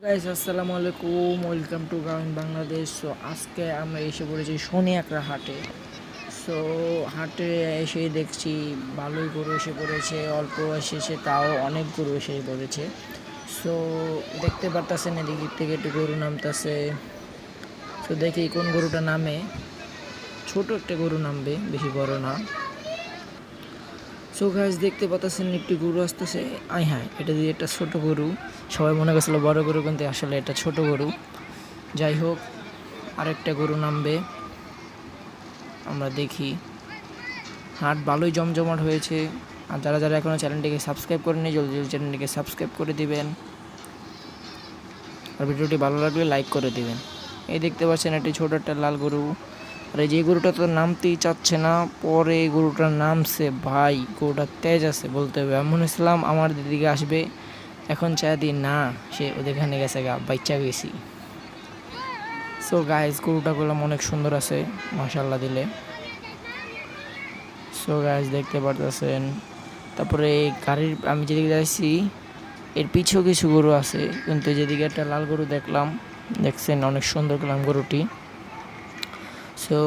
Guys আসসালামু আলাইকুম, welcome to গ্রামীণ বাংলাদেশ। সো আজকে আমরা এসে পড়েছি শনিয়াকড়া হাটে। সো হাটে এসে দেখছি ভালোই গরু এসে পড়েছে, অল্প এসেছে তাও অনেক গরু এসে পড়েছে। সো দেখতে পারতেছেন এদিক থেকে একটু গরু নামতেছে। সো দেখি কোন গরুটা নামে। ছোট একটা গরু নামবে, বেশি বড় না। সো গাইস দেখতে পাচ্ছেন একটি গরু আসতেছে। হ্যাঁ, এটা দিয়ে একটা ছোট গরু, সবাই মনে করছিল বড় গরু, কিন্তু আসলে এটা ছোট গরু। যাই হোক, আরেকটা গরু নামবে, আমরা দেখি। হাট ভালোই জমজমাট হয়েছে। আর যারা যারা এখনও চ্যানেলটিকে সাবস্ক্রাইব করেনি, জলদি জলদি চ্যানেলটিকে সাবস্ক্রাইব করে দিবেন, আর ভিডিওটি ভালো লাগলে লাইক করে দিবেন। এই দেখতে পাচ্ছেন একটি ছোট একটা লাল গরু। আর এই যে গরুটা তো নামতেই চাচ্ছে না, পরে গরুটার নামছে। ভাই, গরুটা তেজ আছে বলতে হবে। এমন ইসলাম আমার দিদিকে আসবে, এখন চাই দিই না, সে ওদেরখানে গেছে গা, বাচ্চা গেছি। সো গাইজ গরুটা করলাম অনেক সুন্দর আছে, মাশাল্লাহ দিলে। সো গাইজ দেখতে পারতেছেন। তারপরে এই গাড়ির আমি যেদিকে যাচ্ছি এর পিছেও কিছু গরু আছে, কিন্তু যেদিকে একটা লাল গরু দেখছেন অনেক সুন্দর করলাম গরুটি। সো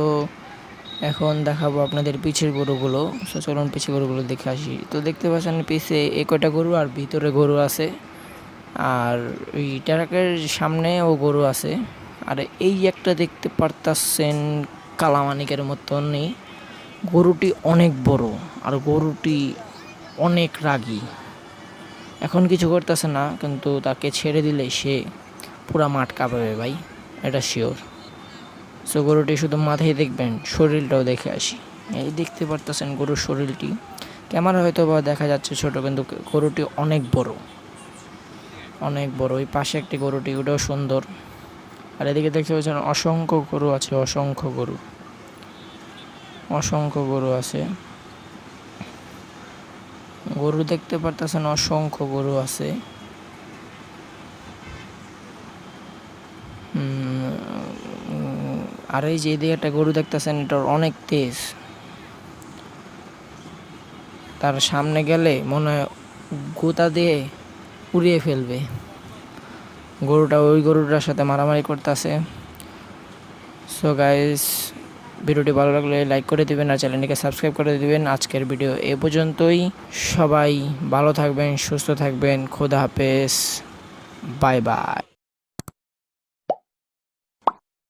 এখন দেখাবো আপনাদের পিছের গরুগুলো। সো চলুন পিছের গরুগুলো দেখে আসি। তো দেখতে পাচ্ছেন পিছে কয়টা গরু আর ভিতরে গরু আছে, আর ওই ট্রাকের সামনেও গরু আছে। আর এই একটা দেখতে পারতাছেন কালামানিকের মতনই, গরুটি অনেক বড় আর গরুটি অনেক রাগী। এখন কিছু করতেছে না, কিন্তু তাকে ছেড়ে দিলে সে পুরা মাঠ কাঁপাবে ভাই, এটা শিওর। সো গরুটি শুধু মাথায় দেখবেন, শরীরটাও দেখে আসি। এই দেখতে পারতেছেন গরুর শরীরটি, ক্যামেরা হয়তো বা দেখা যাচ্ছে ছোট, কিন্তু গরুটি অনেক বড়, অনেক বড়। ওই পাশে একটি গরুটি, ওটাও সুন্দর। আর এদিকে দেখতে পাচ্ছেন অসংখ্য গরু আছে, অসংখ্য গরু আছে। গরু দেখতে পারতেছেন, অসংখ্য গরু আছে। আর এই যে এদিকে একটা গরু দেখতেছেন, এটার অনেক তেজ। তার সামনে গেলে মনে হয় গোতা দিয়ে উড়িয়ে ফেলবে। গরুটা ওই গরুটার সাথে মারামারি করতেছে। সো গাইস, ভিডিওটি ভালো লাগলে লাইক করে দিবেন আর চ্যানেলটিকে সাবস্ক্রাইব করে দিবেন। আজকের ভিডিও এ পর্যন্তই। সবাই ভালো থাকবেন, সুস্থ থাকবেন। খোদা হাফেজ, বাই বাই।